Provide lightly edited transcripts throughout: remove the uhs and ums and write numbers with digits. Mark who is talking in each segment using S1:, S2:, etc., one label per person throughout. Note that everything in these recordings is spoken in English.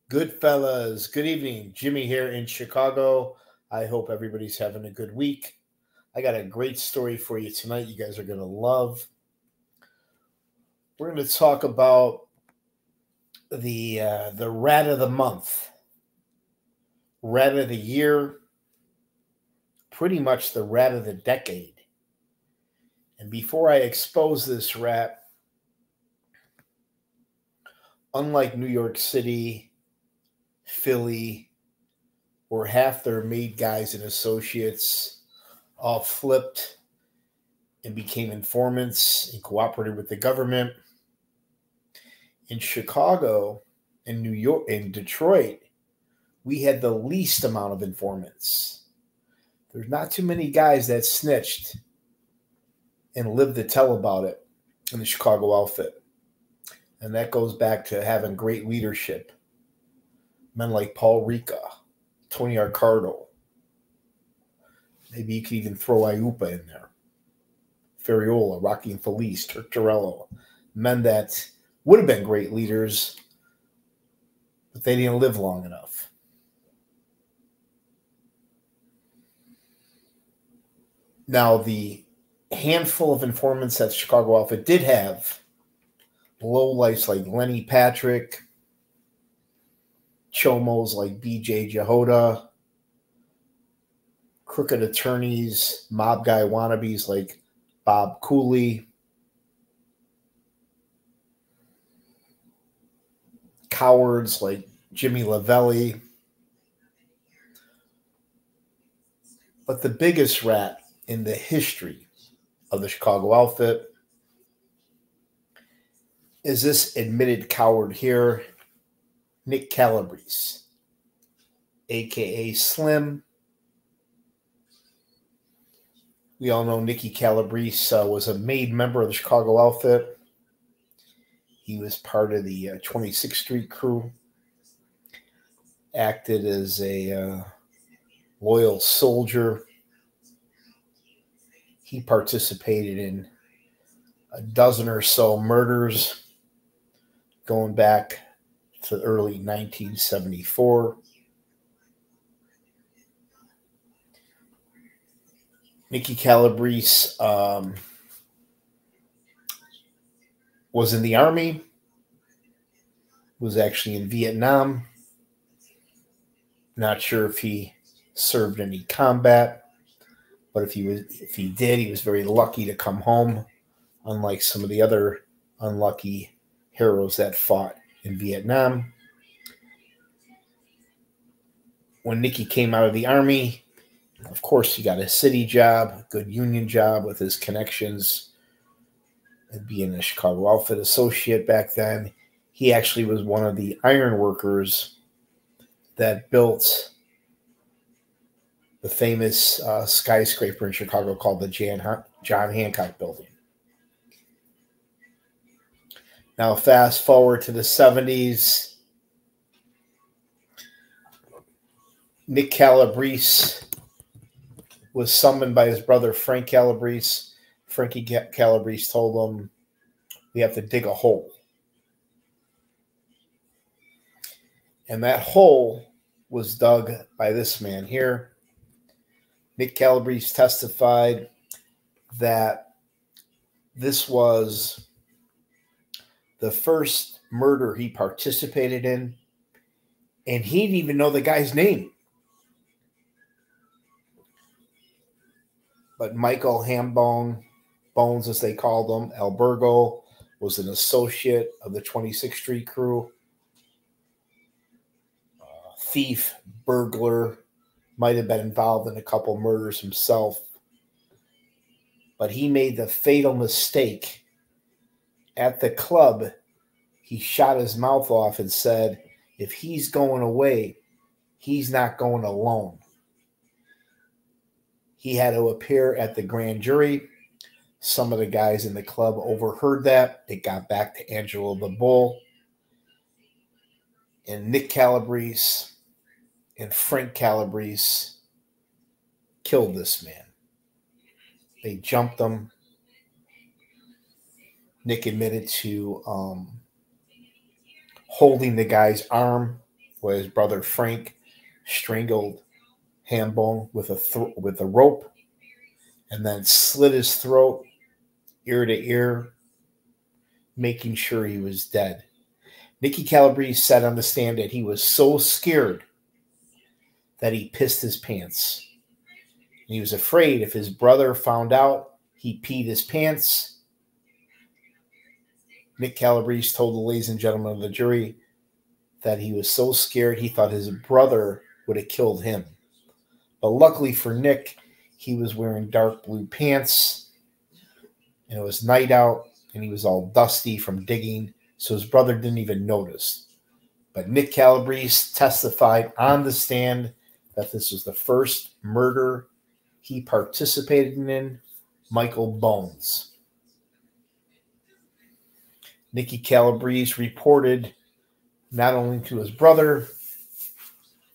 S1: Good fellas, good evening. Jimmy here in Chicago. I hope everybody's having a good week. I got a great story for you tonight you guys are going to love. We're going to talk about the rat of the month, rat of the year, pretty much the rat of the decade. And before I expose this rat, unlike New York City, Philly, where half their maid guys and associates all flipped and became informants and cooperated with the government, in Chicago and New York and Detroit, we had the least amount of informants. There's not too many guys that snitched and lived to tell about it in the Chicago outfit. And that goes back to having great leadership. Men like Paul Ricca, Tony Arcardo. Maybe you could even throw Iupa in there. Ferriola, Rocky and Felice, Turturello. Men that would have been great leaders, but they didn't live long enough. Now, the handful of informants that the Chicago outfit did have, lowlifes like Lenny Patrick, chomos like B.J. Jehoda, crooked attorneys, mob guy wannabes like Bob Cooley, cowards like Jimmy Lavelli. But the biggest rat in the history of the Chicago outfit is this admitted coward here, Nick Calabrese, a.k.a. Slim. We all know Nicky Calabrese was a made member of the Chicago outfit. He was part of the 26th Street crew, acted as a loyal soldier. He participated in a dozen or so murders going back to early 1974. Nicky Calabrese was in the Army, was actually in Vietnam. Not sure if he served any combat, but if he did, he was very lucky to come home, unlike some of the other unlucky heroes that fought in Vietnam. When Nicky came out of the Army, of course, he got a city job, a good union job with his connections, and being a Chicago outfit associate back then. He actually was one of the iron workers that built the famous skyscraper in Chicago called the John Hancock Building. Now, fast forward to the 70s. Nick Calabrese was summoned by his brother, Frank Calabrese. Frankie Calabrese told him, we have to dig a hole. And that hole was dug by this man here. Nick Calabrese testified that this was the first murder he participated in, and he didn't even know the guy's name. But Michael Hambone, Bones as they called him, Albergo, was an associate of the 26th Street crew. Thief, burglar, might have been involved in a couple murders himself. But he made the fatal mistake. At the club, he shot his mouth off and said, if he's going away, he's not going alone. He had to appear at the grand jury. Some of the guys in the club overheard that. It got back to Angelo the Bull. And Nick Calabrese and Frank Calabrese killed this man. They jumped him. Nick admitted to holding the guy's arm where his brother Frank strangled Hambone with a rope and then slit his throat ear to ear, making sure he was dead. Nicky Calabrese said on the stand that he was so scared that he pissed his pants. And he was afraid if his brother found out he peed his pants. Nick Calabrese told the ladies and gentlemen of the jury that he was so scared he thought his brother would have killed him. But luckily for Nick, he was wearing dark blue pants, and it was night out, and he was all dusty from digging, so his brother didn't even notice. But Nick Calabrese testified on the stand that this was the first murder he participated in, Michael Bones. Nicky Calabrese reported not only to his brother,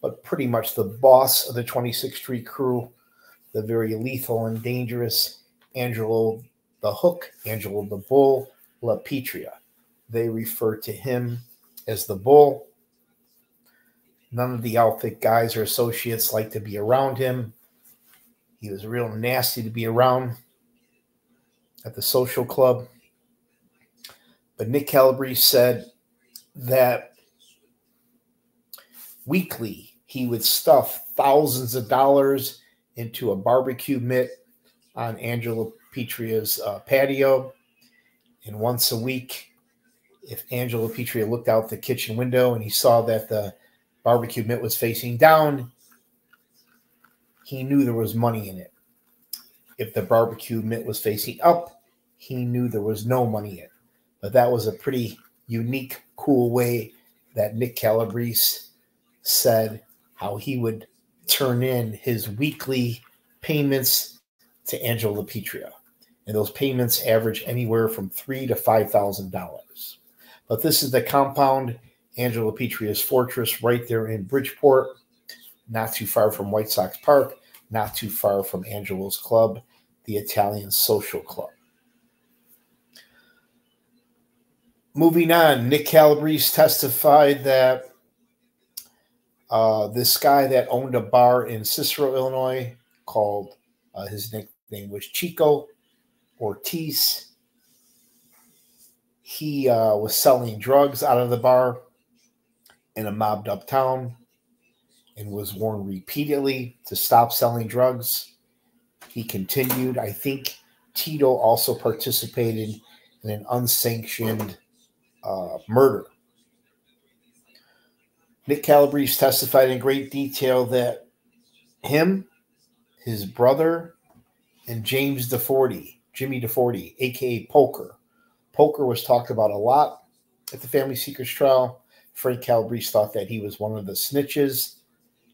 S1: but pretty much the boss of the 26th Street crew, the very lethal and dangerous Angelo the Hook, Angelo the Bull, La Petria. They refer to him as the Bull. None of the outfit guys or associates liked to be around him. He was real nasty to be around at the social club. But Nick Calabrese said that weekly he would stuff thousands of dollars into a barbecue mitt on Angelo Petria's patio. And once a week, if Angelo Petria looked out the kitchen window and he saw that the barbecue mitt was facing down, he knew there was money in it. If the barbecue mitt was facing up, he knew there was no money in it. But that was a pretty unique, cool way that Nick Calabrese said how he would turn in his weekly payments to Angelo Petria. And those payments average anywhere from $3,000 to $5,000. But this is the compound, Angelo Petria's fortress, right there in Bridgeport, not too far from White Sox Park, not too far from Angelo's club, the Italian Social Club. Moving on, Nick Calabrese testified that this guy that owned a bar in Cicero, Illinois, called his nickname was Chico Ortiz. He was selling drugs out of the bar in a mobbed up town and was warned repeatedly to stop selling drugs. He continued. I think Tito also participated in an unsanctioned murder. Nick Calabrese testified in great detail that him, his brother, and James DeForty, Jimmy DeForty, a.k.a. Poker. Poker was talked about a lot at the Family Secrets trial. Frank Calabrese thought that he was one of the snitches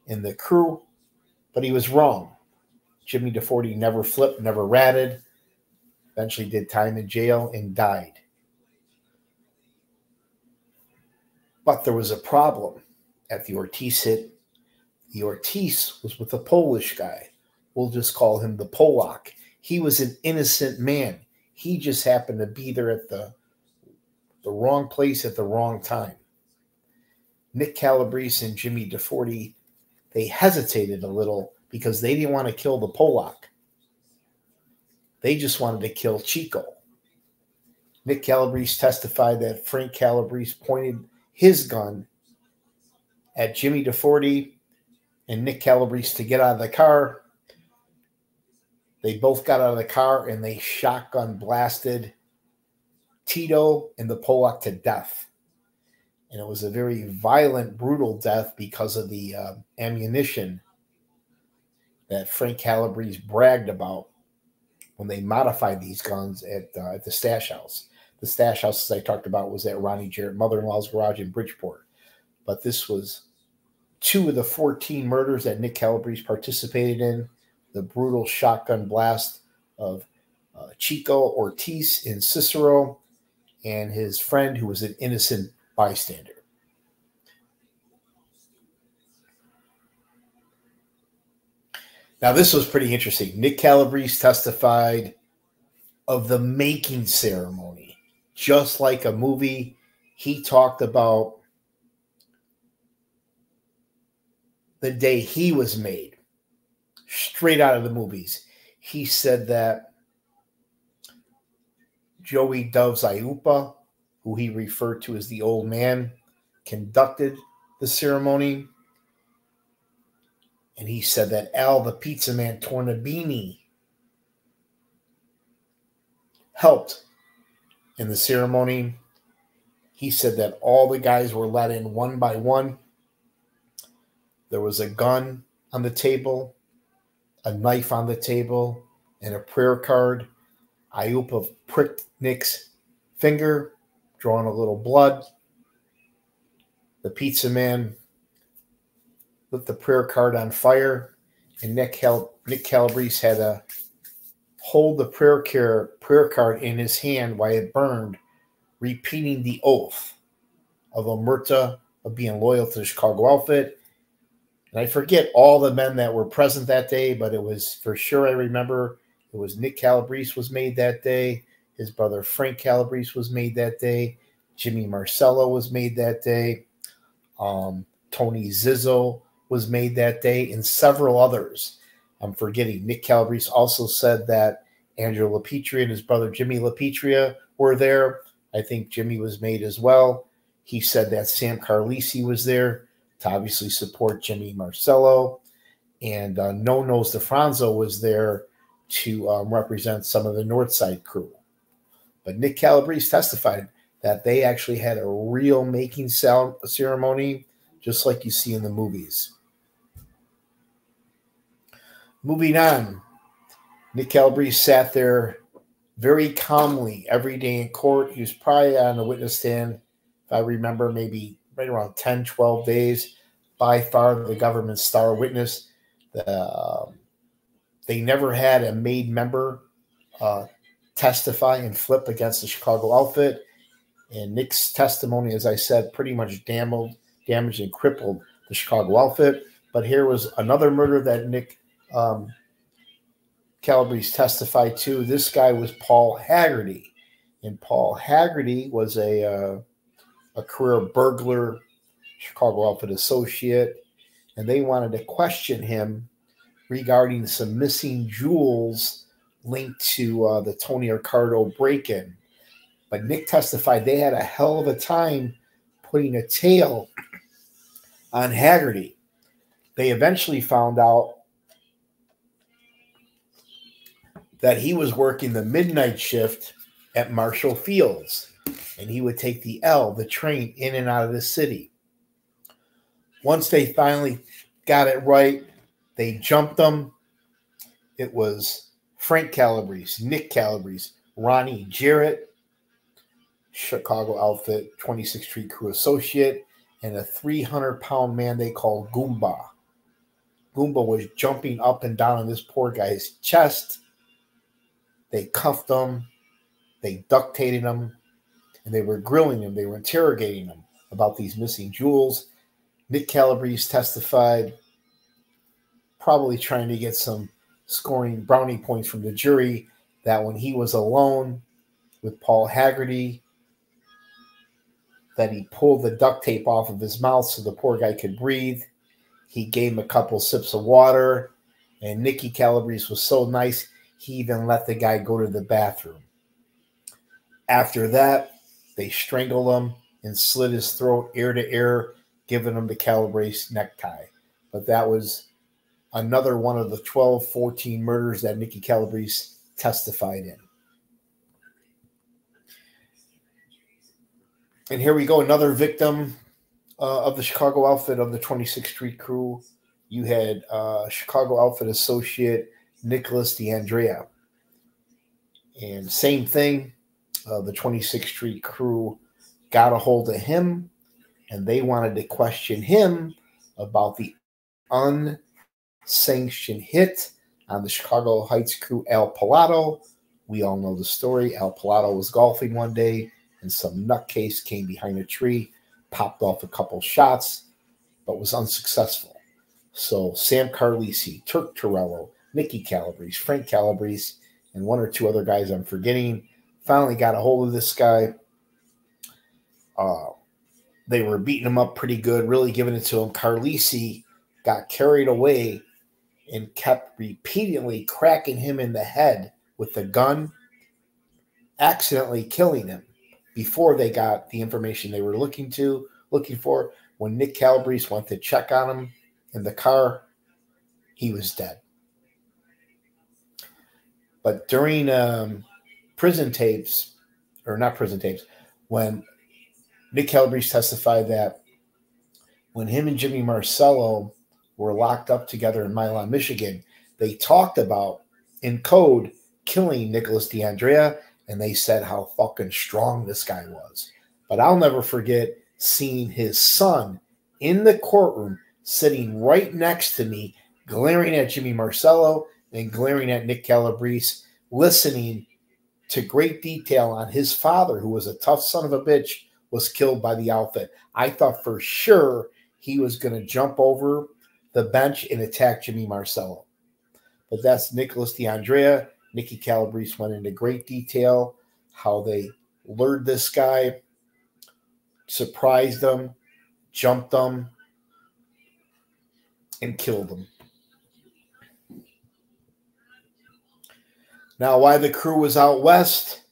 S1: in the crew, but he was wrong. Jimmy DeForty never flipped, never ratted, eventually did time in jail and died. But there was a problem at the Ortiz hit. The Ortiz was with a Polish guy. We'll just call him the Polak. He was an innocent man. He just happened to be there at the wrong place at the wrong time. Nick Calabrese and Jimmy DeForty, they hesitated a little because they didn't want to kill the Polak. They just wanted to kill Chico. Nick Calabrese testified that Frank Calabrese pointed his gun at Jimmy DeForty and Nick Calabrese to get out of the car. They both got out of the car and they shotgun blasted Tito and the Polak to death. And it was a very violent, brutal death because of the ammunition that Frank Calabrese bragged about when they modified these guns at the stash house. The stash house, as I talked about, was at Ronnie Jarrett, mother-in-law's garage in Bridgeport. But this was 2 of the 14 murders that Nick Calabrese participated in. The brutal shotgun blast of Chico Ortiz in Cicero and his friend who was an innocent bystander. Now, this was pretty interesting. Nick Calabrese testified of the making ceremony. Just like a movie, he talked about the day he was made, straight out of the movies. He said that Joey Doves Iupa, who he referred to as the old man, conducted the ceremony. And he said that Al the Pizza Man Tornabini helped in the ceremony. He said that all the guys were let in one by one. There was a gun on the table, a knife on the table, and a prayer card. Iupa pricked Nick's finger, drawing a little blood. The pizza man lit the prayer card on fire, and Nick Calabrese had to hold the prayer card in his hand while it burned, repeating the oath of omerta, of being loyal to the Chicago outfit. And I forget all the men that were present that day, but it was for sure, I remember, it was Nick Calabrese was made that day. His brother Frank Calabrese was made that day. Jimmy Marcello was made that day. Tony Zizzo was made that day, and several others. I'm forgetting. Nick Calabrese also said that Andrew LaPetria and his brother Jimmy LaPetria were there. I think Jimmy was made as well. He said that Sam Carlisi was there to obviously support Jimmy Marcello. And No Nose DeFranzo was there to represent some of the Northside crew. But Nick Calabrese testified that they actually had a real making ceremony, just like you see in the movies. Moving on, Nick Calabrese sat there very calmly every day in court. He was probably on the witness stand, if I remember, maybe right around 10, 12 days. By far the government's star witness. They never had a made member testify and flip against the Chicago outfit. And Nick's testimony, as I said, pretty much damaged and crippled the Chicago outfit. But here was another murder that Nick Calabrese testified to. This guy was Paul Haggerty. And Paul Haggerty was a career burglar, Chicago outfit associate. And they wanted to question him regarding some missing jewels linked to the Tony Ricardo break-in. But Nick testified they had a hell of a time putting a tail on Haggerty. They eventually found out that he was working the midnight shift at Marshall Fields, and he would take the train in and out of the city. Once they finally got it right, they jumped him. It was Frank Calabrese, Nick Calabrese, Ronnie Jarrett, Chicago outfit 26th Street crew associate, and a 300-pound man they called Goomba. Goomba was jumping up and down on this poor guy's chest. They cuffed him, they duct taped him, and they were grilling him. They were interrogating him about these missing jewels. Nick Calabrese testified, probably trying to get some scoring brownie points from the jury, that when he was alone with Paul Haggerty, that he pulled the duct tape off of his mouth so the poor guy could breathe. He gave him a couple sips of water, and Nicky Calabrese was so nice, he even let the guy go to the bathroom. After that, they strangled him and slit his throat ear to ear, giving him the Calabrese necktie. But that was another one of the 12, 14 murders that Nicky Calabrese testified in. And here we go, another victim of the Chicago outfit of the 26th Street crew. You had Chicago outfit associate Nicholas DeAndrea. And same thing, the 26th Street crew got a hold of him, and they wanted to question him about the unsanctioned hit on the Chicago Heights crew, Al Pilato. We all know the story. Al Pilato was golfing one day, and some nutcase came behind a tree, popped off a couple shots, but was unsuccessful. So Sam Carlisi, Turk Torello, Nicky Calabrese, Frank Calabrese, and one or two other guys I'm forgetting, finally got a hold of this guy. They were beating him up pretty good, really giving it to him. Carlisi got carried away and kept repeatedly cracking him in the head with the gun, accidentally killing him before they got the information they were looking for. When Nick Calabrese went to check on him in the car, he was dead. But during prison tapes, or not prison tapes, when Nick Calabrese testified that when him and Jimmy Marcello were locked up together in Milan, Michigan, they talked about, in code, killing Nicholas DeAndrea, and they said how fucking strong this guy was. But I'll never forget seeing his son in the courtroom sitting right next to me, glaring at Jimmy Marcello and glaring at Nick Calabrese, listening to great detail on his father, who was a tough son of a bitch, was killed by the outfit. I thought for sure he was going to jump over the bench and attack Jimmy Marcello. But that's Nicholas DeAndrea. Nicky Calabrese went into great detail how they lured this guy, surprised him, jumped him, and killed him. Now, why the crew was out west,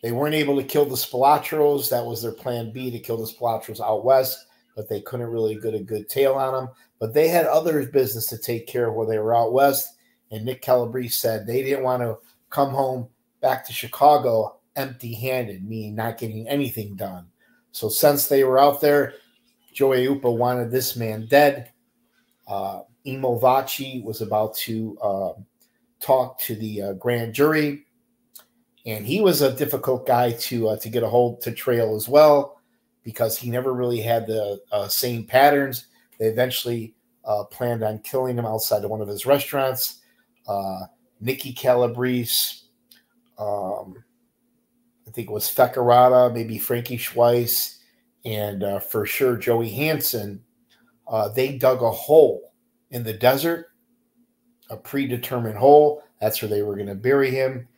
S1: they weren't able to kill the Spilatros. That was their plan B, to kill the Spilatros out west, but they couldn't really get a good tail on them. But they had other business to take care of while they were out west, and Nick Calabrese said they didn't want to come home back to Chicago empty-handed, meaning not getting anything done. So since they were out there, Joey Upa wanted this man dead. Emo Vaci was about to talk to the grand jury, and he was a difficult guy to get a hold to trail as well, because he never really had the same patterns. They eventually planned on killing him outside of one of his restaurants. Nicky Calabrese, I think it was Feckerata, maybe Frankie Schweiss, and for sure Joey Hansen. They dug a hole in the desert, a predetermined hole. That's where they were going to bury him.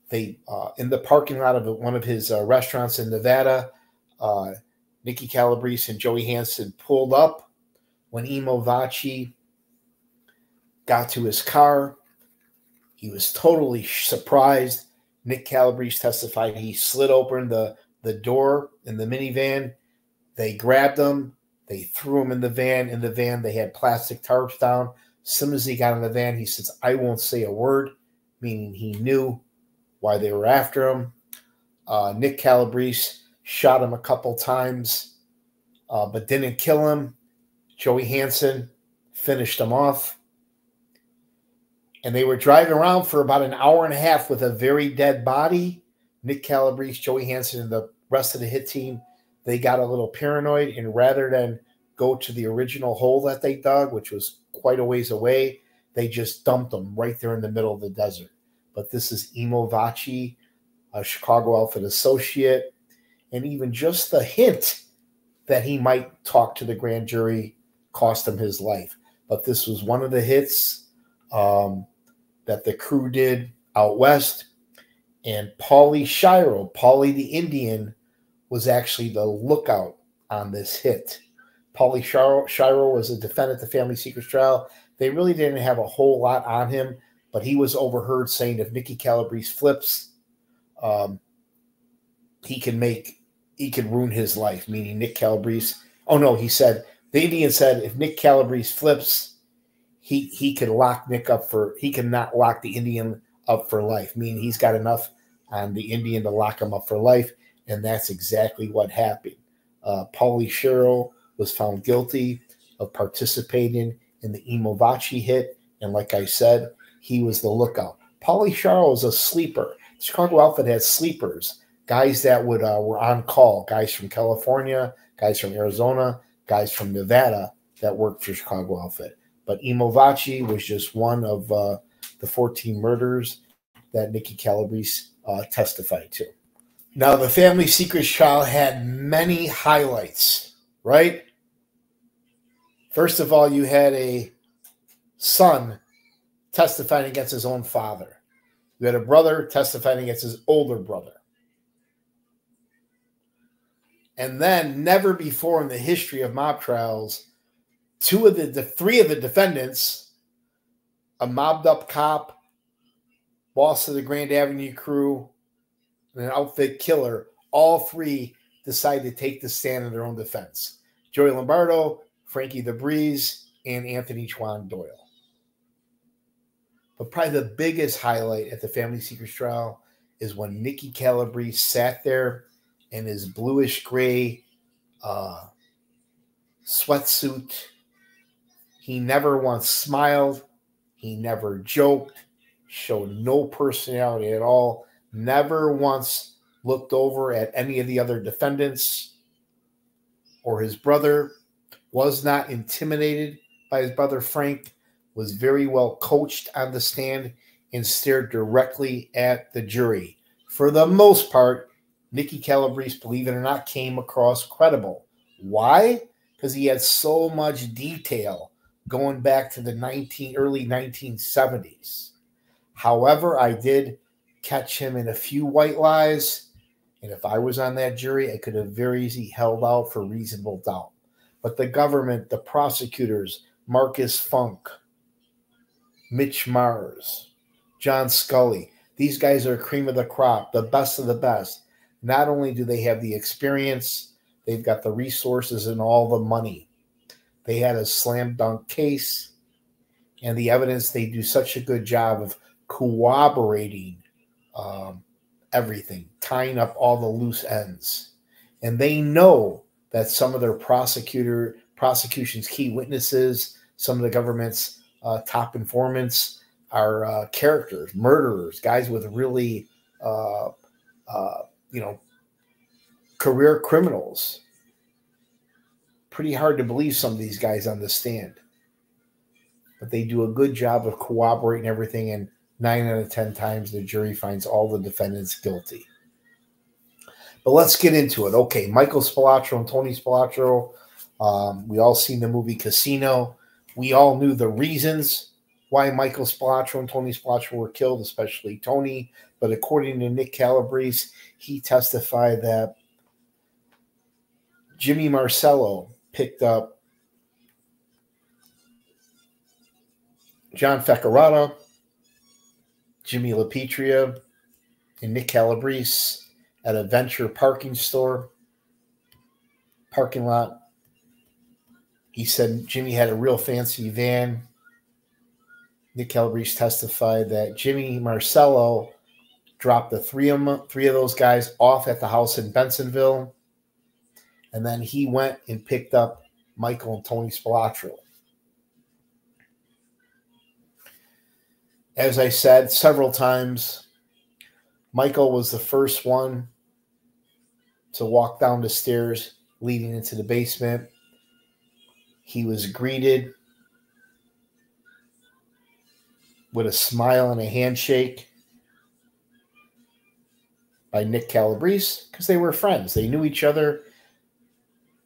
S1: They in the parking lot of one of his restaurants in Nevada, Nicky Calabrese and Joey Hansen pulled up. When Emo Vaci got to his car, he was totally surprised. Nick Calabrese testified he slid open the door in the minivan. They grabbed him. They threw him in the van. In the van, they had plastic tarps down. As soon as he got in the van, he says, "I won't say a word," meaning he knew why they were after him. Nick Calabrese shot him a couple times, but didn't kill him. Joey Hansen finished him off. And they were driving around for about an hour and a half with a very dead body. Nick Calabrese, Joey Hansen, and the rest of the hit team, they got a little paranoid, and rather than go to the original hole that they dug, which was quite a ways away, they just dumped them right there in the middle of the desert. But this is Emo Vaci, a Chicago outfit associate, and even just the hint that he might talk to the grand jury cost him his life. But this was one of the hits that the crew did out west. And Paulie Shiro, Paulie the Indian, was actually the lookout on this hit. Paulie Shiro was a defendant at the Family Secrets trial. They really didn't have a whole lot on him, but he was overheard saying if Nicky Calabrese flips, he could ruin his life, meaning Nick Calabrese. Oh no, he said, the Indian said if Nick Calabrese flips, he could lock Nick up for, he cannot lock the Indian up for life, meaning he's got enough on the Indian to lock him up for life. And that's exactly what happened. Paulie Shiro was found guilty of participating in the Emo Vaci hit. And like I said, he was the lookout. Paulie Shiro was a sleeper. The Chicago outfit had sleepers, guys that would were on call, guys from California, guys from Arizona, guys from Nevada that worked for Chicago outfit. But Emo Vaci was just one of the 14 murders that Nicky Calabrese testified to. Now, the Family Secrets trial had many highlights, right? First of all, you had a son testifying against his own father. You had a brother testifying against his older brother. And then, never before in the history of mob trials Three of the defendants, a mobbed up cop, boss of the Grand Avenue crew, and an outfit killer, all three decided to take the stand in their own defense. Joey Lombardo, Frankie the Breeze, and Anthony Chuan Doyle. But probably the biggest highlight at the Family Secrets trial is when Nicky Calabrese sat there in his bluish gray sweatsuit. He never once smiled. He never joked, showed no personality at all, never once looked over at any of the other defendants or his brother, was not intimidated by his brother Frank, was very well coached on the stand, and stared directly at the jury. For the most part, Nicky Calabrese, believe it or not, came across credible. Why? Because he had so much detail going back to the early 1970s. However, I did catch him in a few white lies, and if I was on that jury, I could have very easily held out for reasonable doubt. But the government, the prosecutors, Marcus Funk, Mitch Mars, John Scully, these guys are cream of the crop, the best of the best. Not only do they have the experience, they've got the resources and all the money. They had a slam dunk case, and the evidence, they do such a good job of corroborating everything, tying up all the loose ends. And they know that some of their prosecution's key witnesses, some of the government's top informants are characters, murderers, guys with really, career criminals. Pretty hard to believe some of these guys on the stand. But they do a good job of corroborating everything, and 9 out of 10 times the jury finds all the defendants guilty. But let's get into it. Okay, Michael Spilotro and Tony Spilotro. We all seen the movie Casino. We all knew the reasons why Michael Spilotro and Tony Spilotro were killed, especially Tony. But according to Nick Calabrese, he testified that Jimmy Marcello picked up John Feccarata, Jimmy LaPetria, and Nick Calabrese at a Venture parking lot. He said Jimmy had a real fancy van. Nick Calabrese testified that Jimmy Marcello dropped the three of those guys off at the house in Bensonville, and then he went and picked up Michael and Tony Spilotro. As I said several times, Michael was the first one to walk down the stairs leading into the basement. He was greeted with a smile and a handshake by Nick Calabrese because they were friends. They knew each other.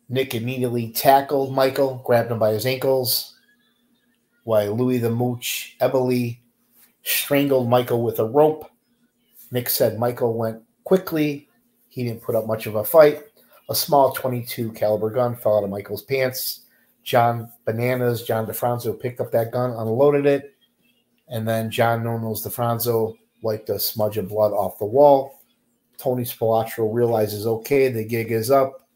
S1: Nick immediately tackled Michael, grabbed him by his ankles, while Louis the Mooch Ebele strangled Michael with a rope. Nick said Michael went quickly. He didn't put up much of a fight. A small .22 caliber gun fell out of Michael's pants. John DeFranzo picked up that gun, unloaded it, and then John Nonos DeFranzo wiped a smudge of blood off the wall. Tony Spilotro realizes, okay, the gig is up.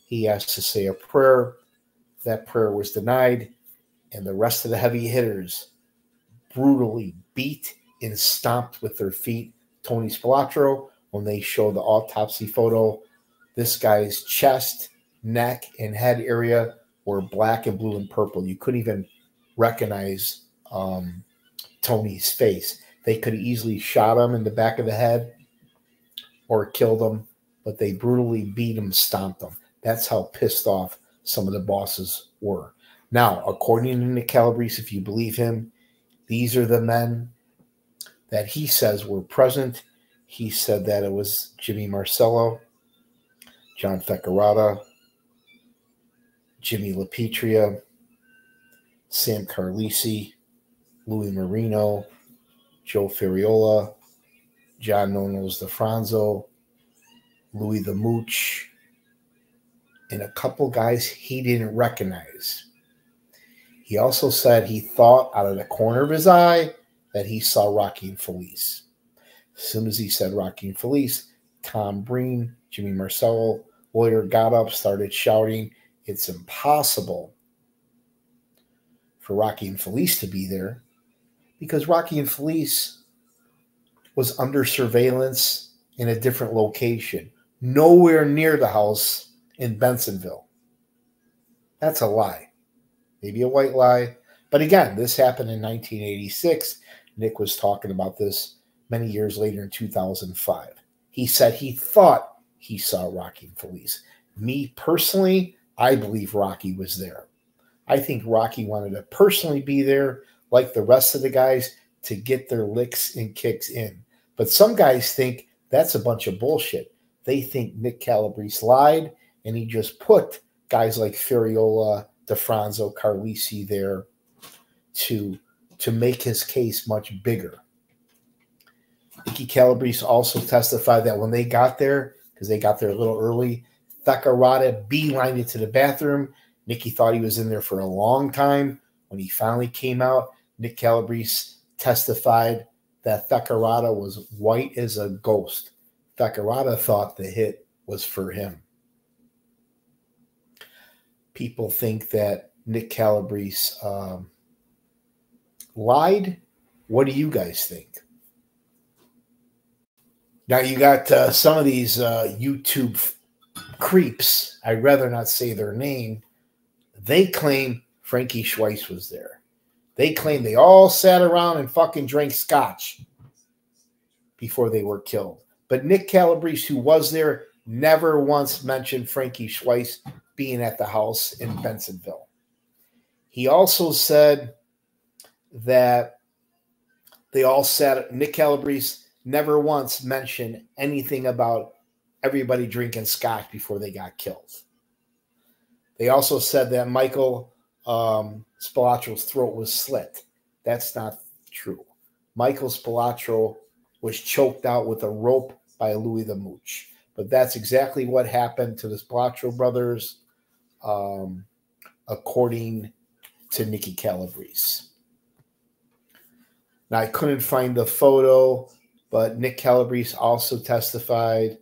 S1: He has to say a prayer. That prayer was denied, and the rest of the heavy hitters brutally beat and stomped with their feet Tony Spilotro. When they show the autopsy photo, this guy's chest, neck, and head area were black and blue and purple. You couldn't even recognize Tony's face. They could have easily shot him in the back of the head or killed him, but they brutally beat him, stomped him. That's how pissed off some of the bosses were. Now, according to Nick Calabrese, if you believe him, these are the men that he says were present. He said that it was Jimmy Marcello, John Feccarata, Jimmy LaPetria, Sam Carlisi, Louis Marino, Joe Ferriola, John Nonos DeFranzo, Louis the Mooch, and a couple guys he didn't recognize. He also said he thought out of the corner of his eye that he saw Rocky and Felice. As soon as he said Rocky and Felice, Tom Breen, Jimmy Marcello, lawyer, got up, started shouting, it's impossible for Rocky and Felice to be there because Rocky and Felice was under surveillance in a different location, nowhere near the house in Bensonville. That's a lie. Maybe a white lie. But again, this happened in 1986. Nick was talking about this many years later in 2005. He said he thought he saw Rocky and Felice. Me personally, I believe Rocky was there. I think Rocky wanted to personally be there, like the rest of the guys, to get their licks and kicks in. But some guys think that's a bunch of bullshit. They think Nick Calabrese lied, and he just put guys like Ferriola, DeFranzo, Carlisi there to make his case much bigger. Nicky Calabrese also testified that when they got there, because they got there a little early, Thecarata beelined into the bathroom. Nicky thought he was in there for a long time. When he finally came out, Nick Calabrese testified that Thecarata was white as a ghost. Thecarata thought the hit was for him. People think that Nick Calabrese lied. What do you guys think? Now you got some of these YouTube creeps, I'd rather not say their name, they claim Frankie Schweiss was there. They claim they all sat around and fucking drank scotch before they were killed. But Nick Calabrese, who was there, never once mentioned Frankie Schweiss being at the house in Bensonville. He also said that they all sat, Nick Calabrese never once mentioned anything about everybody drinking scotch before they got killed. They also said that Michael Spilatro's throat was slit. That's not true. Michael Spilatro was choked out with a rope by Louis the Mooch. But that's exactly what happened to the Spilatro brothers, according to Nicky Calabrese. Now, I couldn't find the photo, but Nick Calabrese also testified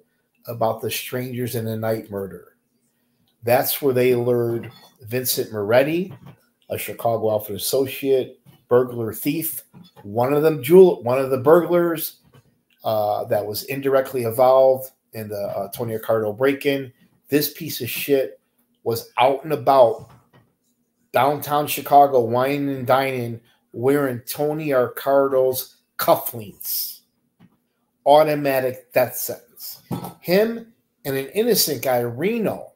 S1: about the Strangers in the Night murder. That's where they lured Vincent Moretti, a Chicago outfit associate, burglar thief, one of the burglars that was indirectly involved in the Tony Accardo break-in. This piece of shit was out and about downtown Chicago, wining and dining, wearing Tony Accardo's cufflinks. Automatic death sentence. Him and an innocent guy, Reno,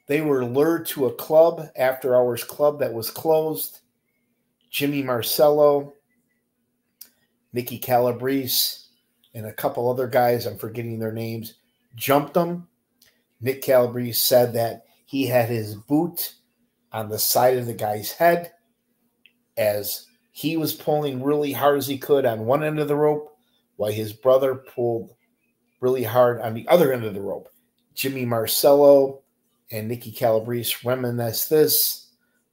S1: they were lured to a club, after-hours club that was closed. Jimmy Marcello, Nicky Calabrese, and a couple other guys, I'm forgetting their names, jumped them. Nick Calabrese said that he had his boot on the side of the guy's head as he was pulling really hard as he could on one end of the rope, while his brother pulled really hard on the other end of the rope. Jimmy Marcello and Nicky Calabrese reminisce this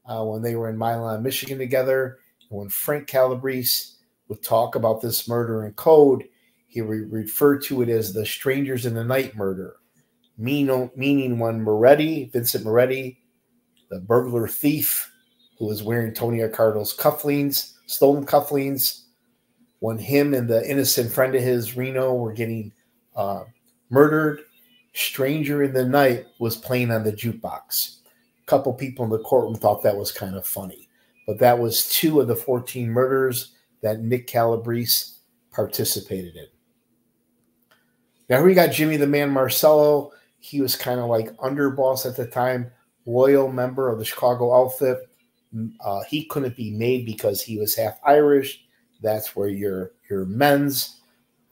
S1: when they were in Milan, Michigan together. And when Frank Calabrese would talk about this murder in code, he referred to it as the Strangers in the Night murder, meaning when Vincent Moretti, the burglar thief who was wearing Tony Accardo's cufflinks, stolen cufflinks, when him and the innocent friend of his, Reno, were getting murdered, Stranger in the Night was playing on the jukebox. A couple people in the courtroom thought that was kind of funny. But that was 2 of the 14 murders that Nick Calabrese participated in. Now we got Jimmy the Man Marcello. He was kind of like underboss at the time, loyal member of the Chicago outfit. He couldn't be made because he was half Irish. That's where your men's.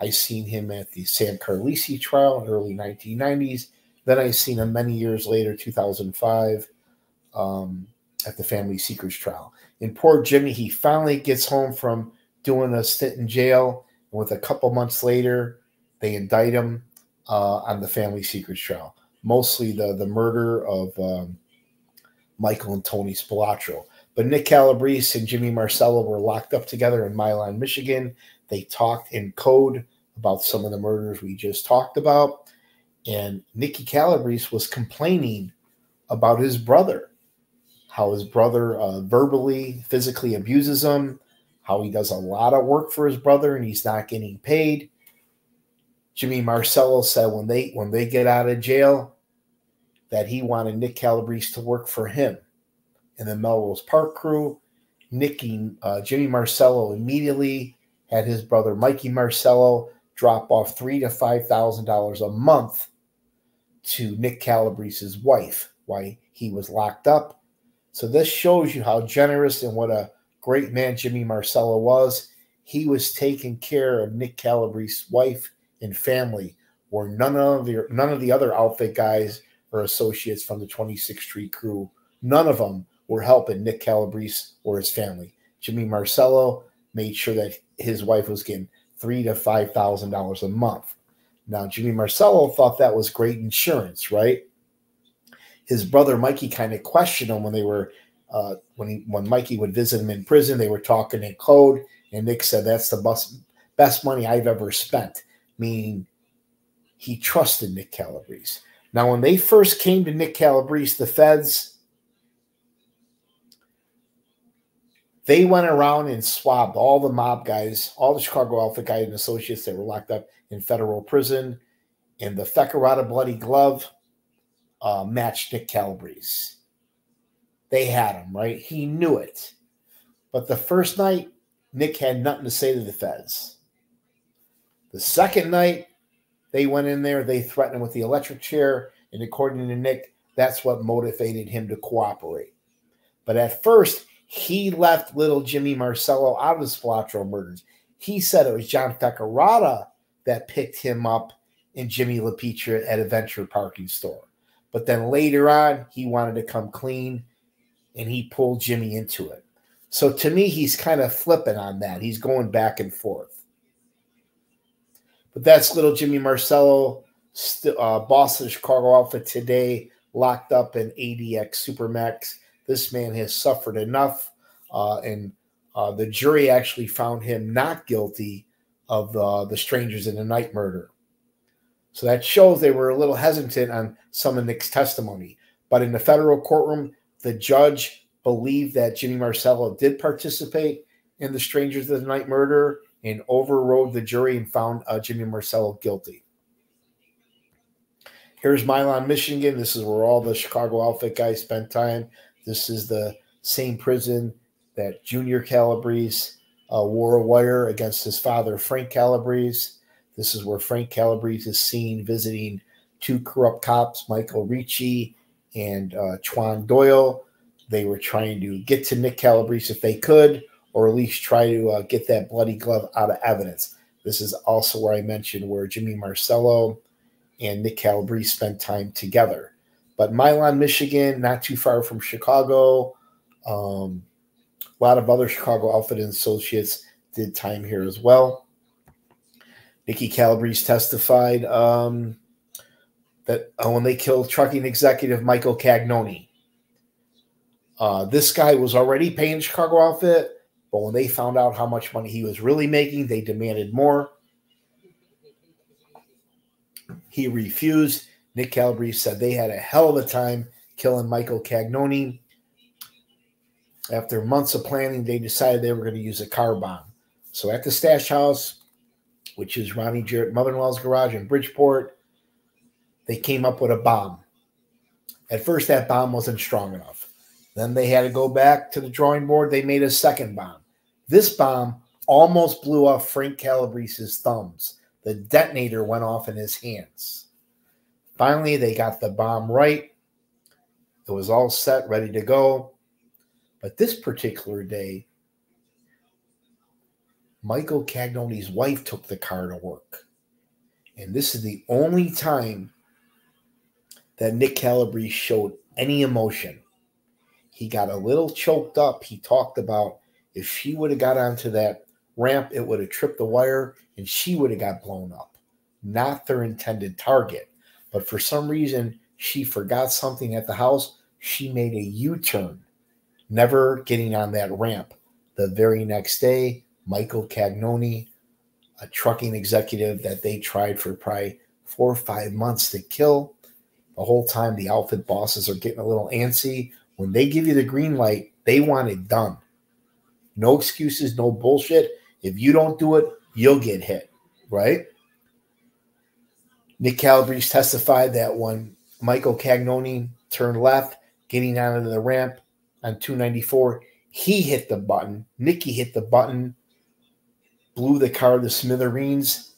S1: I seen him at the Sam Carlisi trial in the early 1990s. Then I seen him many years later, 2005, at the Family Secrets trial. And poor Jimmy, he finally gets home from doing a stint in jail. And with a couple months later, they indict him on the Family Secrets trial. Mostly the murder of Michael and Tony Spilotro. But Nick Calabrese and Jimmy Marcello were locked up together in Milan, Michigan. They talked in code about some of the murders we just talked about. And Nicky Calabrese was complaining about his brother, how his brother verbally, physically abuses him, how he does a lot of work for his brother and he's not getting paid. Jimmy Marcello said when they get out of jail that he wanted Nick Calabrese to work for him in the Melrose Park crew. Jimmy Marcello immediately had his brother Mikey Marcello drop off $3,000 to $5,000 a month to Nick Calabrese's wife while he was locked up. So this shows you how generous and what a great man Jimmy Marcello was. He was taking care of Nick Calabrese's wife and family, where none of the other outfit guys or associates from the 26th Street crew, none of them were helping Nick Calabrese or his family. Jimmy Marcello made sure that his wife was getting $3,000 to $5,000 a month. Now, Jimmy Marcello thought that was great insurance, right? His brother Mikey kind of questioned him when they were when Mikey would visit him in prison. They were talking in code, and Nick said that's the best money I've ever spent, meaning he trusted Nick Calabrese. Now, when they first came to Nick Calabrese, the feds, they went around and swabbed all the mob guys, all the Chicago outfit guys and associates that were locked up in federal prison, and the Fecarata bloody glove matched Nick Calabrese. They had him, right? He knew it. But the first night, Nick had nothing to say to the feds. The second night, they went in there, they threatened him with the electric chair, and according to Nick, that's what motivated him to cooperate. But at first, he left little Jimmy Marcello out of the Spilotro murders. He said it was John Fecarata that picked him up and Jimmy LaPetra at a Venture parking store. But then later on, he wanted to come clean, and he pulled Jimmy into it. So to me, he's kind of flipping on that. He's going back and forth. But that's little Jimmy Marcello, boss of the Chicago outfit today, locked up in ADX Supermax. This man has suffered enough, and the jury actually found him not guilty of the Strangers in the Night murder. So that shows they were a little hesitant on some of Nick's testimony. But in the federal courtroom, the judge believed that Jimmy Marcello did participate in the Strangers in the Night murder and overrode the jury and found Jimmy Marcello guilty. Here's Milan, Michigan. This is where all the Chicago outfit guys spent time. This is the same prison that Junior Calabrese wore a wire against his father, Frank Calabrese. This is where Frank Calabrese is seen visiting two corrupt cops, Michael Ricci and Chuan Doyle. They were trying to get to Nick Calabrese if they could, or at least try to get that bloody glove out of evidence. This is also where I mentioned where Jimmy Marcello and Nick Calabrese spent time together. But Milan, Michigan, not too far from Chicago. A lot of other Chicago outfit and associates did time here as well. Nicky Calabrese testified that when they killed trucking executive Michael Cagnoni, this guy was already paying Chicago outfit, but when they found out how much money he was really making, they demanded more. He refused. Nick Calabrese said they had a hell of a time killing Michael Cagnoni. After months of planning, they decided they were going to use a car bomb. So at the stash house, which is Ronnie Jarrett's mother-in-law's garage in Bridgeport, they came up with a bomb. At first, that bomb wasn't strong enough. Then they had to go back to the drawing board. They made a second bomb. This bomb almost blew off Frank Calabrese's thumbs. The detonator went off in his hands. Finally, they got the bomb right. It was all set, ready to go. But this particular day, Michael Cagnoni's wife took the car to work. And this is the only time that Nick Calabrese showed any emotion. He got a little choked up. He talked about if she would have got onto that ramp, it would have tripped the wire and she would have got blown up. Not their intended target. But for some reason, she forgot something at the house. she made a U-turn, never getting on that ramp. The very next day, Michael Cagnoni, a trucking executive that they tried for probably 4 or 5 months to kill, the whole time the outfit bosses are getting a little antsy. When they give you the green light, they want it done. No excuses, no bullshit. If you don't do it, you'll get hit, right? Nick Calabrese testified that when Michael Cagnoni turned left, getting onto the ramp on 294, he hit the button. Nicky hit the button, blew the car to smithereens.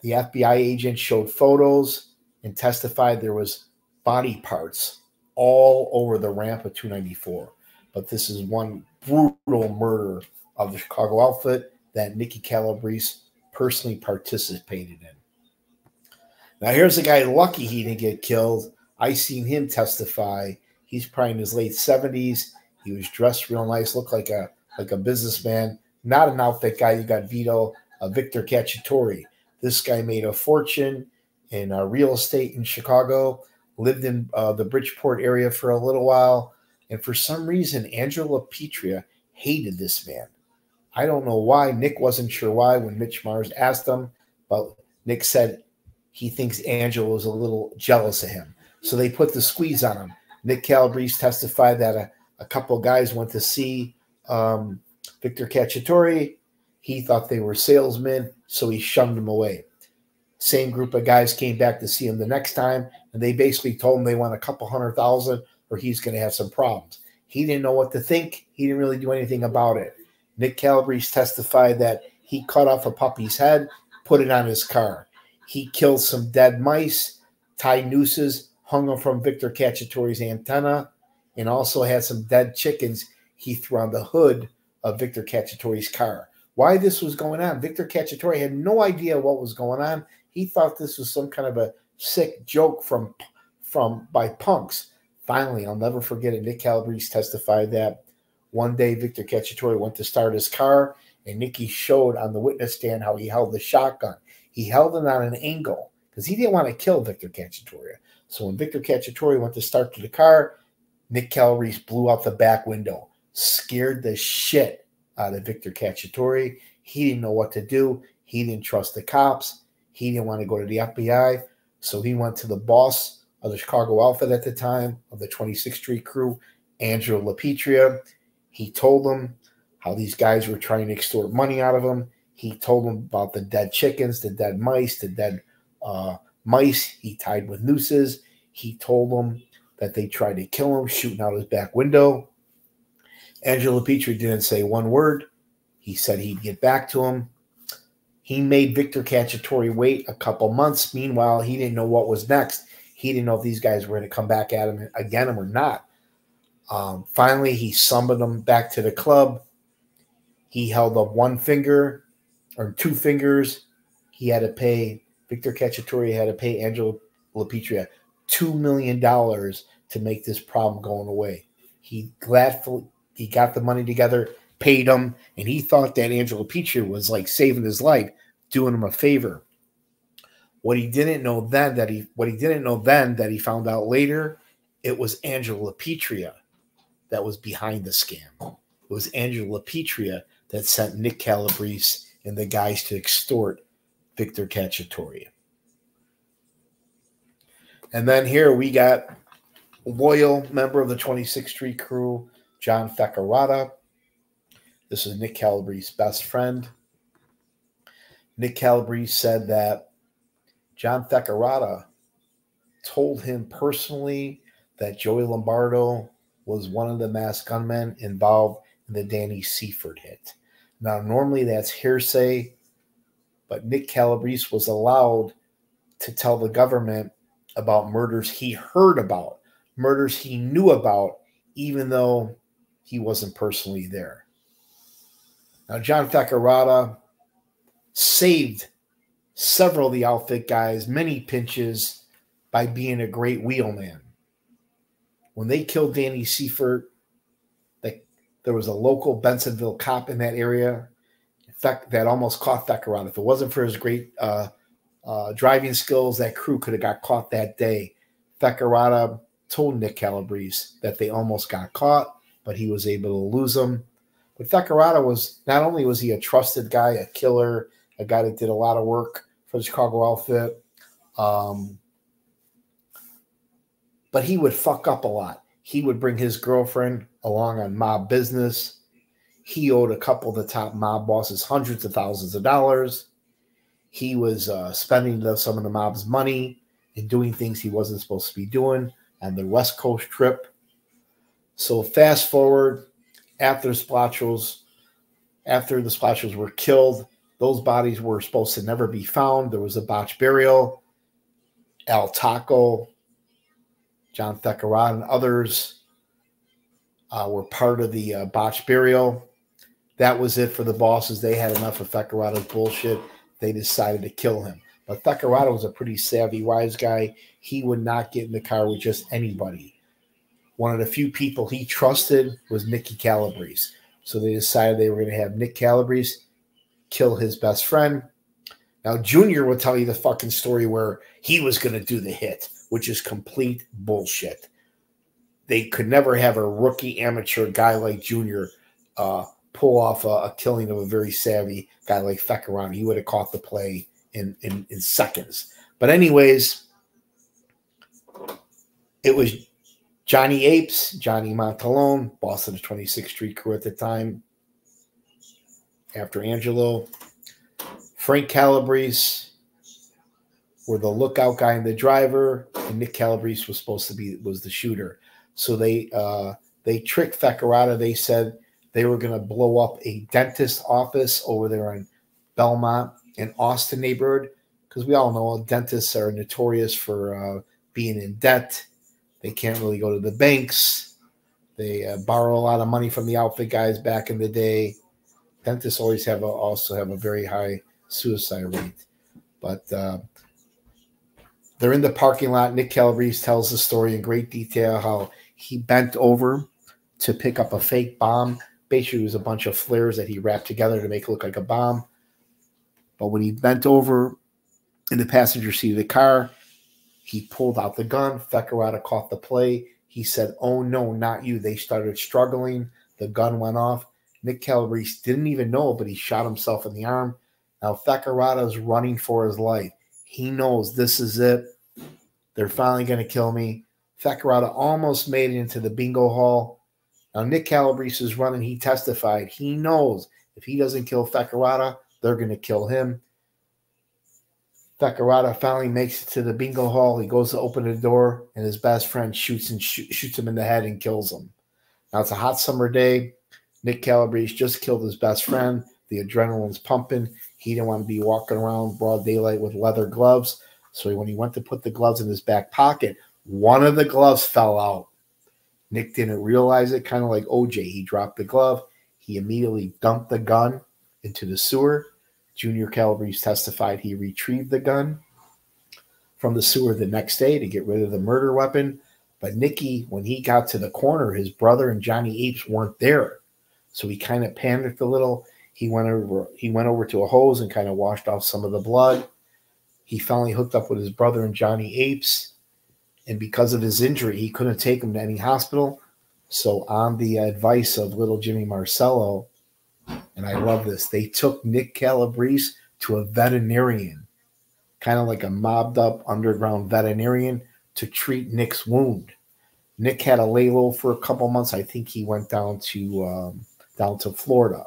S1: The FBI agent showed photos and testified there was body parts all over the ramp of 294. But this is one brutal murder of the Chicago outfit that Nicky Calabrese personally participated in. Now, here's a guy lucky he didn't get killed. I seen him testify. He's probably in his late 70s. He was dressed real nice, looked like a businessman. Not an outfit guy. You got Victor Cacciatore. This guy made a fortune in real estate in Chicago, lived in the Bridgeport area for a little while. And for some reason, Angela Petria hated this man. I don't know why. Nick wasn't sure why when Mitch Mars asked him, but Nick said he thinks Angela was a little jealous of him. So they put the squeeze on him. Nick Calabrese testified that a couple of guys went to see Victor Cacciatore. He thought they were salesmen, so he shunned them away. Same group of guys came back to see him the next time, and they basically told him they want a couple $100,000 or he's going to have some problems. He didn't know what to think. He didn't really do anything about it. Nick Calabrese testified that he cut off a puppy's head, put it on his car. He killed some dead mice, tied nooses, hung them from Victor Cacciatore's antenna, and also had some dead chickens he threw on the hood of Victor Cacciatore's car. Why this was going on? Victor Cacciatore had no idea what was going on. He thought this was some kind of a sick joke by punks. Finally, I'll never forget it. Nick Calabrese testified that one day Victor Cacciatore went to start his car, and Nicky showed on the witness stand how he held the shotgun. He held it on an angle because he didn't want to kill Victor Cacciatore. So when Victor Cacciatore went to start the car, Nick Calabrese blew out the back window, scared the shit out of Victor Cacciatore. He didn't know what to do. He didn't trust the cops. He didn't want to go to the FBI. So he went to the boss of the Chicago outfit at the time, of the 26th Street crew, Angelo LaPetria. He told him how these guys were trying to extort money out of him. He told him about the dead chickens, the dead mice, the dead mice he tied with nooses. He told him that they tried to kill him, shooting out his back window. Angelo LaPetria didn't say one word. He said he'd get back to him. He made Victor Cacciatore wait a couple months. Meanwhile, he didn't know what was next. He didn't know if these guys were going to come back at him again or not. Finally, he summoned them back to the club. He held up one finger or two fingers. He had to pay, Victor Cacciatore had to pay Angelo LaPetria $2 million to make this problem going away. He got the money together, paid him, and he thought that Angelo LaPetria was like saving his life, doing him a favor. What he didn't know then that he found out later, it was Angelo LaPetria that was behind the scam. It was Angelo LaPetria that sent Nick Calabrese and the guys to extort Victor Cacciatore. And then here we got a loyal member of the 26th Street crew, John Feccarata. This is Nick Calabrese's best friend. Nick Calabrese said that John Feccarata told him personally that Joey Lombardo was one of the masked gunmen involved in the Danny Seaford hit. Now, normally that's hearsay, but Nick Calabrese was allowed to tell the government about murders he heard about, murders he knew about, even though he wasn't personally there. Now, John Feccarata saved several of the outfit guys many pinches by being a great wheelman. When they killed Danny Seaford, there was a local Bensonville cop in that area, in fact, that almost caught Feccarata. If it wasn't for his great driving skills, that crew could have got caught that day. Feccarata told Nick Calabrese that they almost got caught, but he was able to lose them. But Feckerata was, not only was he a trusted guy, a killer, a guy that did a lot of work for the Chicago outfit, but he would fuck up a lot. He would bring his girlfriend along on mob business. He owed a couple of the top mob bosses hundreds of thousands of dollars. He was spending some of the mob's money and doing things he wasn't supposed to be doing on the West Coast trip. So fast forward, after the Splachos were killed, those bodies were supposed to never be found. There was a botched burial. Al Taco, John Feckerata, and others were part of the botched burial. That was it for the bosses. They had enough of Feckerata's bullshit. They decided to kill him. But Feckerata was a pretty savvy, wise guy. He would not get in the car with just anybody. One of the few people he trusted was Nicky Calabrese. So they decided they were going to have Nick Calabrese kill his best friend. Now, Junior would tell you the fucking story where he was going to do the hit, which is complete bullshit. They could never have a rookie amateur guy like Junior pull off a killing of a very savvy guy like Feckerata. He would have caught the play in seconds. But anyways, it was Johnny Apes, Johnny Montalone, boss of the 26th Street crew at the time, after Angelo. Frank Calabrese were the lookout guy and the driver, and Nick Calabrese was the shooter. So they tricked Feckerata. They said they were going to blow up a dentist office over there in Belmont and Austin neighborhood, because we all know dentists are notorious for being in debt. They can't really go to the banks. They borrow a lot of money from the outfit guys back in the day. Dentists always also have a very high suicide rate. But they're in the parking lot. Nick Calabrese tells the story in great detail how he bent over to pick up a fake bomb. Basically, it was a bunch of flares that he wrapped together to make it look like a bomb. But when he bent over in the passenger seat of the car, he pulled out the gun. Feckerata caught the play. He said, "Oh, no, not you." They started struggling. The gun went off. Nick Calabrese didn't even know, but he shot himself in the arm. Now Feckerata's running for his life. He knows this is it. They're finally going to kill me. Feckerata almost made it into the bingo hall. Now Nick Calabrese is running. He testified. He knows if he doesn't kill Feckerata, they're going to kill him. Feckerata finally makes it to the bingo hall. He goes to open the door, and his best friend shoots him in the head and kills him. Now it's a hot summer day. Nick Calabrese just killed his best friend. The adrenaline's pumping. He didn't want to be walking around broad daylight with leather gloves. So when he went to put the gloves in his back pocket, one of the gloves fell out. Nick didn't realize it, kind of like OJ. He dropped the glove. He immediately dumped the gun into the sewer. Junior Calabrese testified he retrieved the gun from the sewer the next day to get rid of the murder weapon. But Nicky, when he got to the corner, his brother and Johnny Apes weren't there. So he kind of panicked a little. He went over to a hose and kind of washed off some of the blood. He finally hooked up with his brother and Johnny Apes. And because of his injury, he couldn't take him to any hospital. So on the advice of little Jimmy Marcello, and I love this, they took Nick Calabrese to a veterinarian, kind of like a mobbed up underground veterinarian, to treat Nick's wound. Nick had to lay low for a couple months. I think he went down to Florida.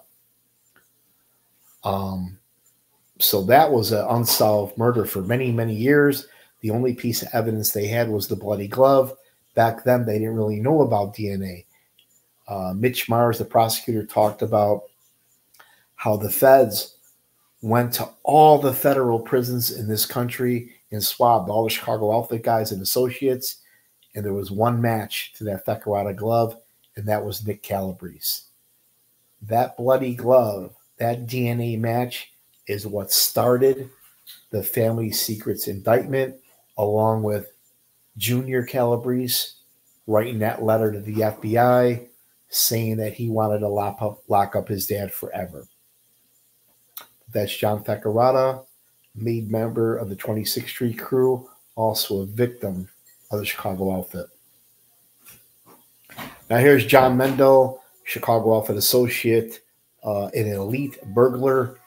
S1: So that was an unsolved murder for many, many years. The only piece of evidence they had was the bloody glove. Back then, they didn't really know about DNA. Mitch Mars, the prosecutor, talked about how the feds went to all the federal prisons in this country and swabbed all the Chicago outfit guys and associates, and there was one match to that Feckerata glove, and that was Nick Calabrese. That bloody glove, that DNA match, is what started the family secrets indictment, along with Junior Calabrese writing that letter to the FBI saying that he wanted to lock up his dad forever. That's John Feckerata, made member of the 26th Street crew, also a victim of the Chicago outfit. Now here's John Mendel, Chicago outfit associate, an elite burglar.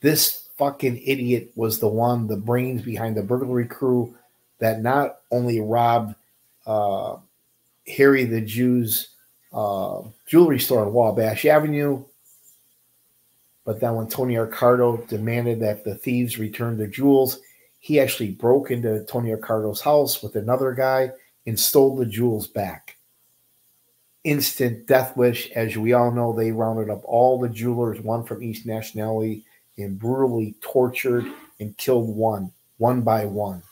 S1: This fucking idiot was the brains behind the burglary crew that not only robbed Harry the Jew's jewelry store on Wabash Avenue, but then when Tony Accardo demanded that the thieves return the jewels, he actually broke into Tony Accardo's house with another guy and stole the jewels back. Instant death wish. As we all know, they rounded up all the jewelers, one from each nationality, and brutally tortured and killed one by one.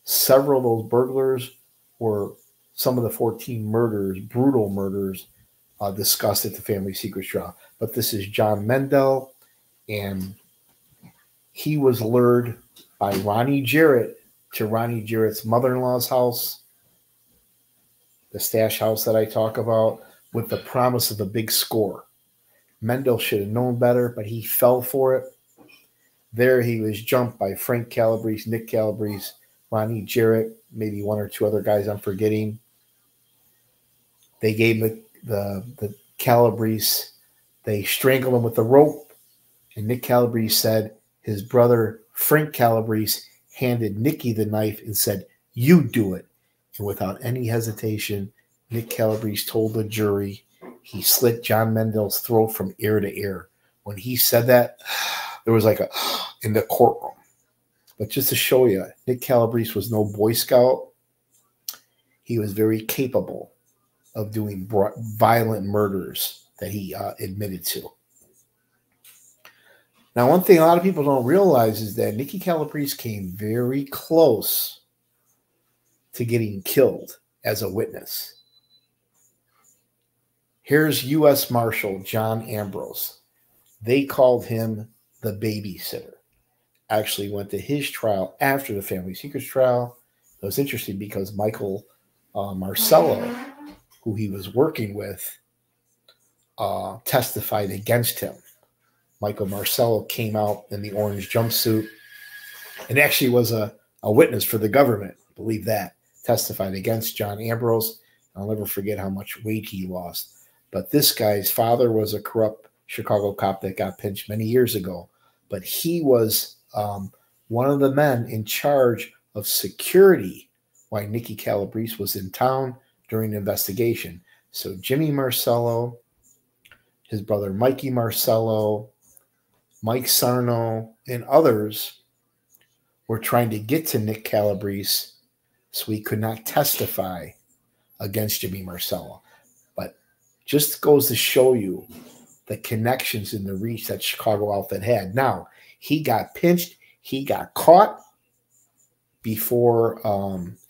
S1: Several of those burglars were some of the 14 murders, brutal murders, discussed at the Family Secrets Trial. But this is John Mendel, and he was lured by Ronnie Jarrett to Ronnie Jarrett's mother-in-law's house, the stash house that I talk about, with the promise of a big score. Mendel should have known better, but he fell for it. There he was jumped by Frank Calabrese, Nick Calabrese, Ronnie Jarrett, maybe one or two other guys I'm forgetting. They gave the Calabrese, they strangled him with a rope, and Nick Calabrese said his brother Frank Calabrese handed Nicky the knife and said, "You do it." And without any hesitation, Nick Calabrese told the jury he slit John Mendel's throat from ear to ear. When he said that, there was like a in the courtroom. But just to show you, Nick Calabrese was no Boy Scout. He was very capable of doing violent murders that he admitted to. Now, one thing a lot of people don't realize is that Nicky Calabrese came very close to getting killed as a witness. Here's U.S. Marshal John Ambrose. They called him the babysitter. Actually went to his trial after the Family Secrets trial. It was interesting because Michael Marcello, who he was working with, testified against him. Michael Marcello came out in the orange jumpsuit and actually was a witness for the government. Believe that. Testified against John Ambrose. I'll never forget how much weight he lost. But this guy's father was a corrupt Chicago cop that got pinched many years ago. But he was one of the men in charge of security while Nicky Calabrese was in town during the investigation. So Jimmy Marcello, his brother Mikey Marcello, Mike Sarno, and others were trying to get to Nick Calabrese so he could not testify against Jimmy Marcello. But just goes to show you the connections in the reach that Chicago outfit had. Now, he got pinched. He got caught before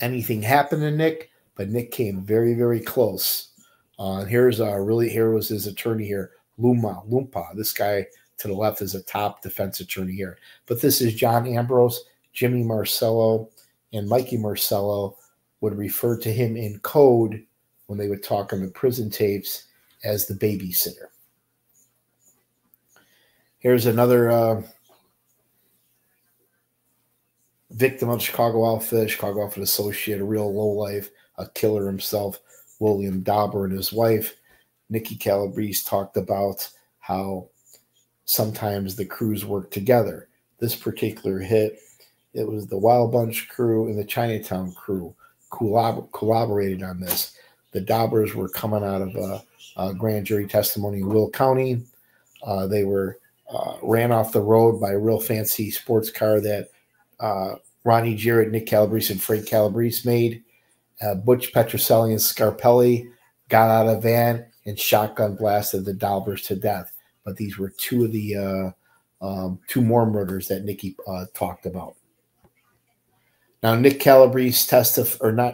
S1: anything happened to Nick, but Nick came very, very close. Here was his attorney here, Lumpa. This guy to the left is a top defense attorney here. But this is John Ambrose, Jimmy Marcello, and Mikey Marcello would refer to him in code when they would talk on the prison tapes as the babysitter. Here's another victim of Chicago outfit associate, a real lowlife, a killer himself, William Dauber and his wife. Nicky Calabrese talked about how sometimes the crews work together. This particular hit, it was the Wild Bunch crew and the Chinatown crew collaborated on this. The Daubers were coming out of a grand jury testimony in Will County. They were ran off the road by a real fancy sports car that Ronnie Jarrett, Nick Calabrese, and Frank Calabrese made. Butch Petroselli and Scarpelli got out of a van and shotgun blasted the Daubers to death. But these were two of the two more murders that Nicky talked about. Now, Nick Calabrese testified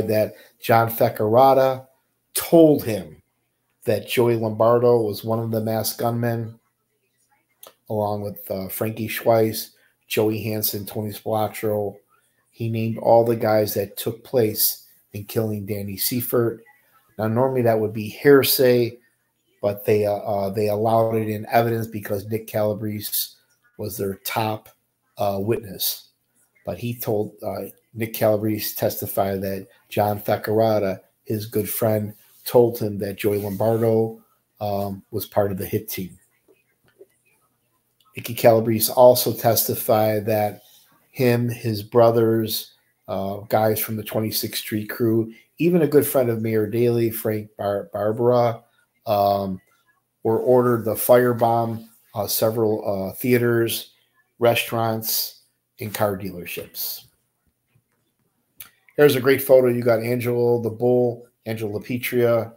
S1: that John Feccarata told him that Joey Lombardo was one of the masked gunmen, along with Frankie Schweiss, Joey Hansen, Tony Spilotro. He named all the guys that took place in killing Danny Seifert. Now, normally that would be hearsay, but they allowed it in evidence because Nick Calabrese was their top witness. But he told Nick Calabrese testified that John Feccarata his good friend told him that Joey Lombardo was part of the hit team. Nicky Calabrese also testified that him, his brothers, guys from the 26th Street crew, even a good friend of Mayor Daley, Frank Barbera, were ordered to firebomb several theaters, restaurants, and car dealerships. Here's a great photo. You got Angelo the Bull, Angelo LaPetria,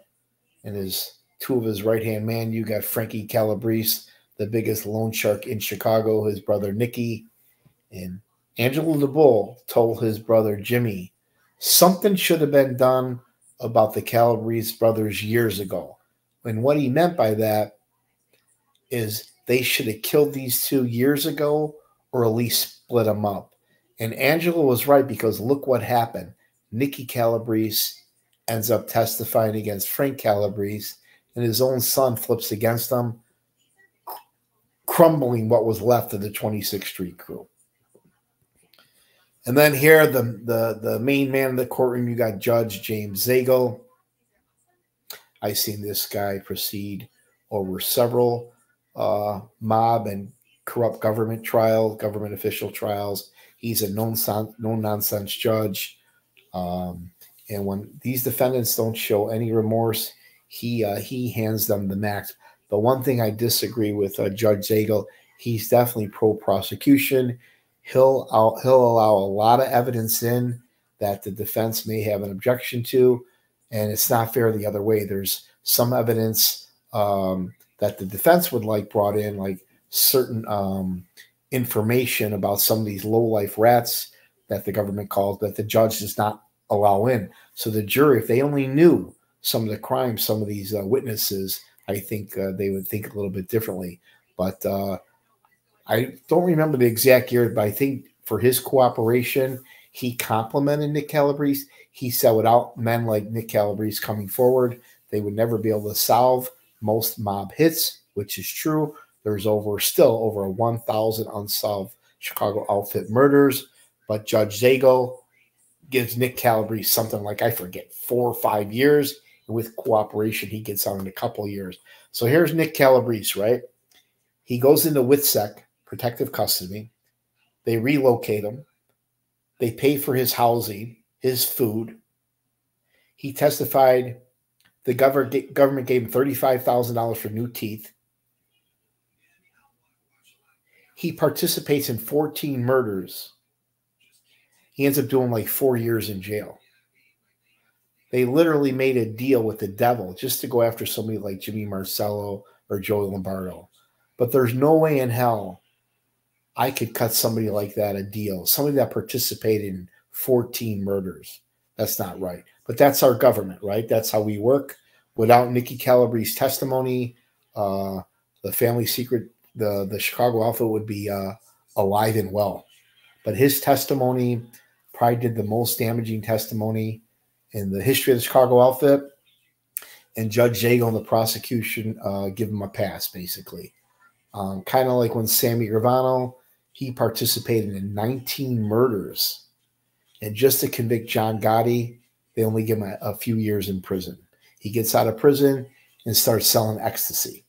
S1: and two of his right-hand man. You got Frankie Calabrese, the biggest loan shark in Chicago, his brother Nicky. And Angelo the Bull told his brother Jimmy, something should have been done about the Calabrese brothers years ago. And what he meant by that is they should have killed these two years ago or at least split them up. And Angelo was right, because look what happened. Nicky Calabrese ends up testifying against Frank Calabrese, and his own son flips against him, crumbling what was left of the 26th Street crew. And then here, the main man in the courtroom, you got Judge James Zagel. I've seen this guy proceed over several mob and corrupt government official trials. He's a no-nonsense judge. And when these defendants don't show any remorse, he hands them the max. The one thing I disagree with Judge Zagel, he's definitely pro-prosecution. He'll allow a lot of evidence in that the defense may have an objection to, and it's not fair the other way. There's some evidence that the defense would like brought in, like certain information about some of these low-life rats that the government calls, that the judge does not allow in. So the jury, if they only knew some of the crimes, some of these witnesses, I think they would think a little bit differently. But I don't remember the exact year, but I think for his cooperation, he complimented Nick Calabrese. He said without men like Nick Calabrese coming forward, they would never be able to solve most mob hits, which is true. There's still over 1,000 unsolved Chicago outfit murders, but Judge Zagel gives Nick Calabrese something like, I forget, 4 or 5 years, and with cooperation, he gets out in a couple of years. So here's Nick Calabrese, right? He goes into WITSEC, protective custody. They relocate him. They pay for his housing, his food. He testified the government gave him $35,000 for new teeth. He participates in 14 murders. He ends up doing like 4 years in jail. They literally made a deal with the devil just to go after somebody like Jimmy Marcello or Joey Lombardo. But there's no way in hell I could cut somebody like that a deal, somebody that participated in 14 murders. That's not right. But that's our government, right? That's how we work. Without Nicky Calabrese's testimony, the family secret, the Chicago outfit would be alive and well. But his testimony probably did the most damaging testimony in the history of the Chicago outfit. And Judge Zagel and the prosecution give him a pass, basically. Kind of like when Sammy Gravano, he participated in 19 murders. And just to convict John Gotti, they only give him a few years in prison. He gets out of prison and starts selling ecstasy.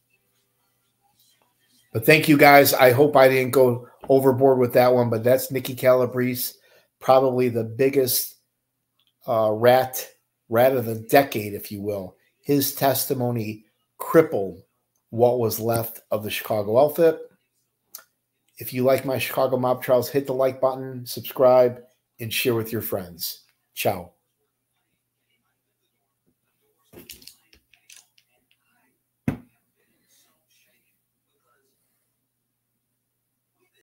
S1: But thank you, guys. I hope I didn't go overboard with that one, but that's Nicky Calabrese, probably the biggest rat of the decade, if you will. His testimony crippled what was left of the Chicago outfit. If you like my Chicago mob trials, hit the like button, subscribe, and share with your friends. Ciao.